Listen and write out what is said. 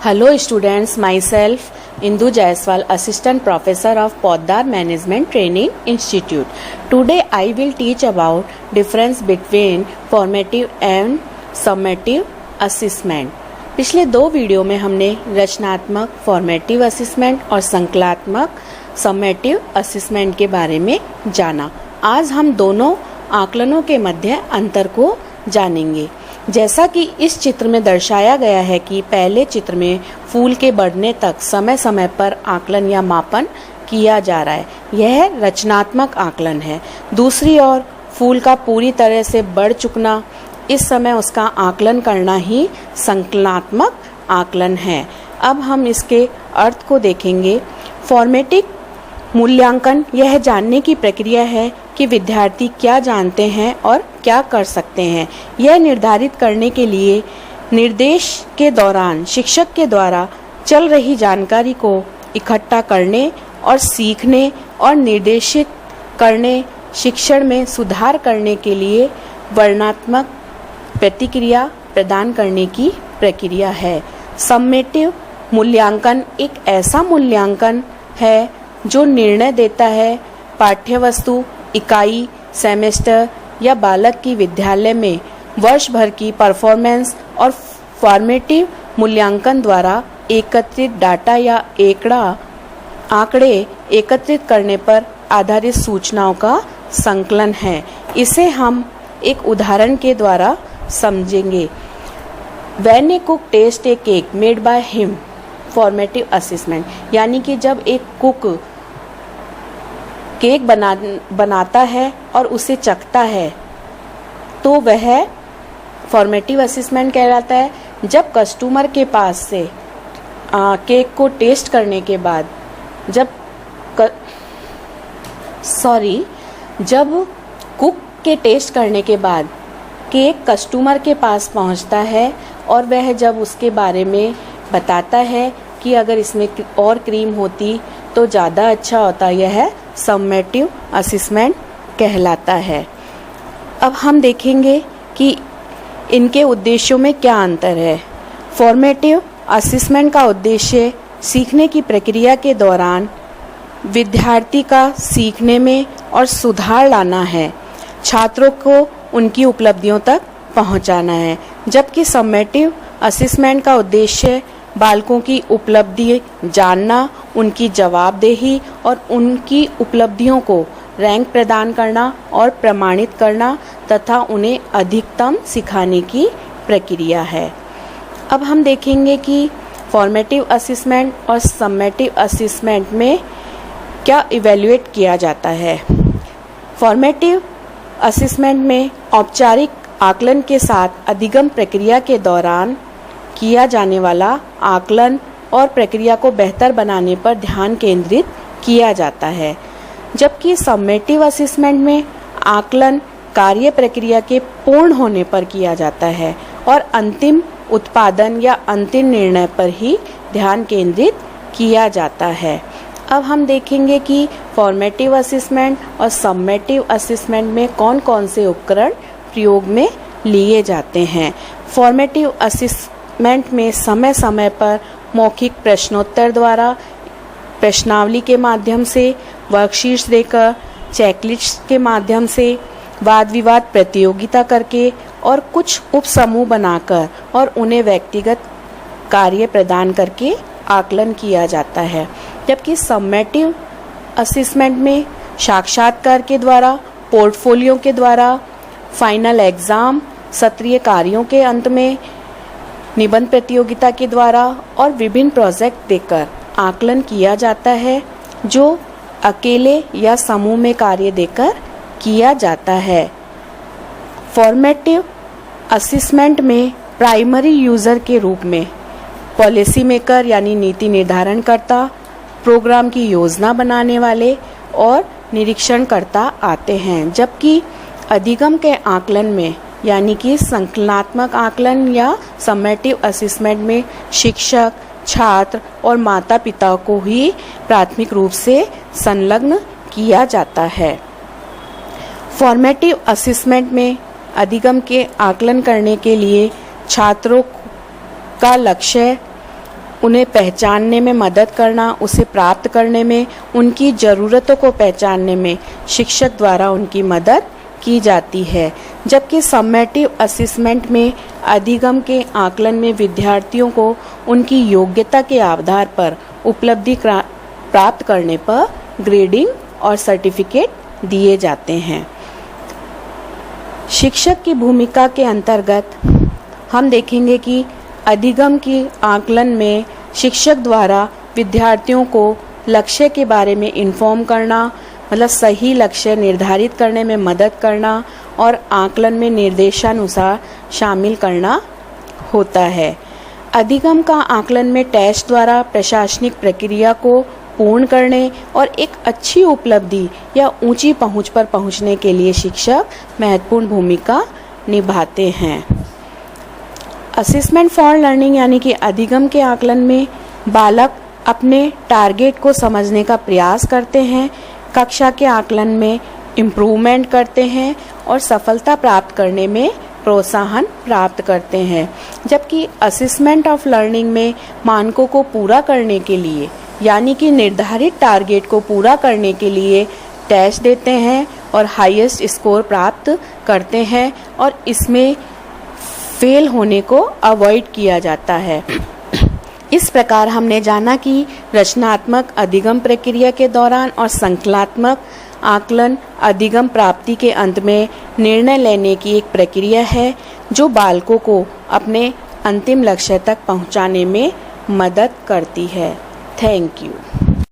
Hello students, myself Indu Jaiswal, Assistant Professor of Poddar Management Training Institute. Today I will teach about difference between formative and summative assessment. पिछले दो video में हमने रचनात्मक formative assessment और संकलात्मक summative assessment के बारे में जाना। आज हम दोनों आकलनों के मध्य अंतर को जानेंगे। जैसा कि इस चित्र में दर्शाया गया है कि पहले चित्र में फूल के बढ़ने तक समय समय पर आकलन या मापन किया जा रहा है, यह रचनात्मक आकलन है। दूसरी ओर फूल का पूरी तरह से बढ़ चुकना, इस समय उसका आकलन करना ही संकलनात्मक आकलन है। अब हम इसके अर्थ को देखेंगे। फॉर्मेटिव मूल्यांकन यह जानने की प्रक्रिया है कि विद्यार्थी क्या जानते हैं और क्या कर सकते हैं। यह निर्धारित करने के लिए निर्देश के दौरान शिक्षक के द्वारा चल रही जानकारी को इकट्ठा करने और सीखने और निर्देशित करने, शिक्षण में सुधार करने के लिए वर्णनात्मक प्रतिक्रिया प्रदान करने की प्रक्रिया है। सम्मेटिव मूल्यांकन एक ऐसा मूल्यांकन है जो निर्णय देता है पाठ्यवस्तु, इकाई, सेमेस्टर या बालक की विद्यालय में वर्ष भर की परफॉर्मेंस और फॉर्मेटिव मूल्यांकन द्वारा एकत्रित डाटा या आंकड़े एकत्रित करने पर आधारित सूचनाओं का संकलन है। इसे हम एक उदाहरण के द्वारा समझेंगे। When a cook tastes a cake made by him, formative assessment, यानी कि जब एक कुक केक बनाता है और उसे चखता है तो वह फॉर्मेटिव असेसमेंट कहलाता है। जब कस्टमर के पास से केक को टेस्ट करने के बाद जब कुक के टेस्ट करने के बाद केक कस्टमर के पास पहुंचता है और वह जब उसके बारे में बताता है कि अगर इसमें और क्रीम होती तो ज़्यादा अच्छा होता, यह समेटिव असेसमेंट कहलाता है। अब हम देखेंगे कि इनके उद्देश्यों में क्या अंतर है। फॉर्मेटिव असेसमेंट का उद्देश्य सीखने की प्रक्रिया के दौरान विद्यार्थी का सीखने में और सुधार लाना है, छात्रों को उनकी उपलब्धियों तक पहुंचाना है। जबकि समेटिव असेसमेंट का उद्देश्य बालकों की उपलब्धि जानना, उनकी जवाबदेही और उनकी उपलब्धियों को रैंक प्रदान करना और प्रमाणित करना तथा उन्हें अधिकतम सिखाने की प्रक्रिया है। अब हम देखेंगे कि फॉर्मेटिव असेसमेंट और समेटिव असेसमेंट में क्या इवैल्यूएट किया जाता है। फॉर्मेटिव असेसमेंट में औपचारिक आकलन के साथ अधिगम प्रक्रिया के दौरान किया जाने वाला आकलन और प्रक्रिया को बेहतर बनाने पर ध्यान केंद्रित किया जाता है। जबकि समेटिव असेसमेंट में आकलन कार्य प्रक्रिया के पूर्ण होने पर किया जाता है और अंतिम उत्पादन या अंतिम निर्णय पर ही ध्यान केंद्रित किया जाता है। अब हम देखेंगे कि फॉर्मेटिव असेसमेंट और समेटिव असेसमेंट में कौन कौन से उपकरण प्रयोग में लिए जाते हैं। फॉर्मेटिव असेसमेंट में समय समय पर मौखिक प्रश्नोत्तर द्वारा, प्रश्नावली के माध्यम से, वर्कशीट्स देकर, चेकलिस्ट के माध्यम से, वाद विवाद प्रतियोगिता करके और कुछ उपसमूह बनाकर और उन्हें व्यक्तिगत कार्य प्रदान करके आकलन किया जाता है। जबकि समेटिव असेसमेंट में साक्षात्कार के द्वारा, पोर्टफोलियो के द्वारा, फाइनल एग्जाम, सत्रीय कार्यों के अंत में, निबंध प्रतियोगिता के द्वारा और विभिन्न प्रोजेक्ट देकर आकलन किया जाता है, जो अकेले या समूह में कार्य देकर किया जाता है। फॉर्मेटिव असेसमेंट में प्राइमरी यूजर के रूप में पॉलिसी मेकर यानी नीति निर्धारण करता, प्रोग्राम की योजना बनाने वाले और निरीक्षणकर्ता आते हैं। जबकि अधिगम के आकलन में यानी कि संकलनात्मक आकलन या समेटिव असेसमेंट में शिक्षक, छात्र और माता पिता को ही प्राथमिक रूप से संलग्न किया जाता है। फॉर्मेटिव असेसमेंट में अधिगम के आकलन करने के लिए छात्रों का लक्ष्य उन्हें पहचानने में मदद करना, उसे प्राप्त करने में, उनकी ज़रूरतों को पहचानने में शिक्षक द्वारा उनकी मदद की जाती है। जबकि सम्मेटिव असेसमेंट में अधिगम के आकलन में विद्यार्थियों को उनकी योग्यता के आधार पर उपलब्धि प्राप्त करने पर ग्रेडिंग और सर्टिफिकेट दिए जाते हैं। शिक्षक की भूमिका के अंतर्गत हम देखेंगे कि अधिगम के आकलन में शिक्षक द्वारा विद्यार्थियों को लक्ष्य के बारे में इन्फॉर्म करना, मतलब सही लक्ष्य निर्धारित करने में मदद करना और आकलन में निर्देशानुसार शामिल करना होता है। अधिगम का आकलन में टेस्ट द्वारा प्रशासनिक प्रक्रिया को पूर्ण करने और एक अच्छी उपलब्धि या ऊंची पहुंच पर पहुंचने के लिए शिक्षक महत्वपूर्ण भूमिका निभाते हैं। असेसमेंट फॉर लर्निंग यानी कि अधिगम के आकलन में बालक अपने टारगेट को समझने का प्रयास करते हैं, कक्षा के आकलन में इम्प्रूवमेंट करते हैं और सफलता प्राप्त करने में प्रोत्साहन प्राप्त करते हैं। जबकि असेसमेंट ऑफ लर्निंग में मानकों को पूरा करने के लिए यानी कि निर्धारित टारगेट को पूरा करने के लिए टेस्ट देते हैं और हाईएस्ट स्कोर प्राप्त करते हैं और इसमें फेल होने को अवॉइड किया जाता है। इस प्रकार हमने जाना कि रचनात्मक अधिगम प्रक्रिया के दौरान और संकल्पात्मक आकलन अधिगम प्राप्ति के अंत में निर्णय लेने की एक प्रक्रिया है जो बालकों को अपने अंतिम लक्ष्य तक पहुंचाने में मदद करती है। Thank you.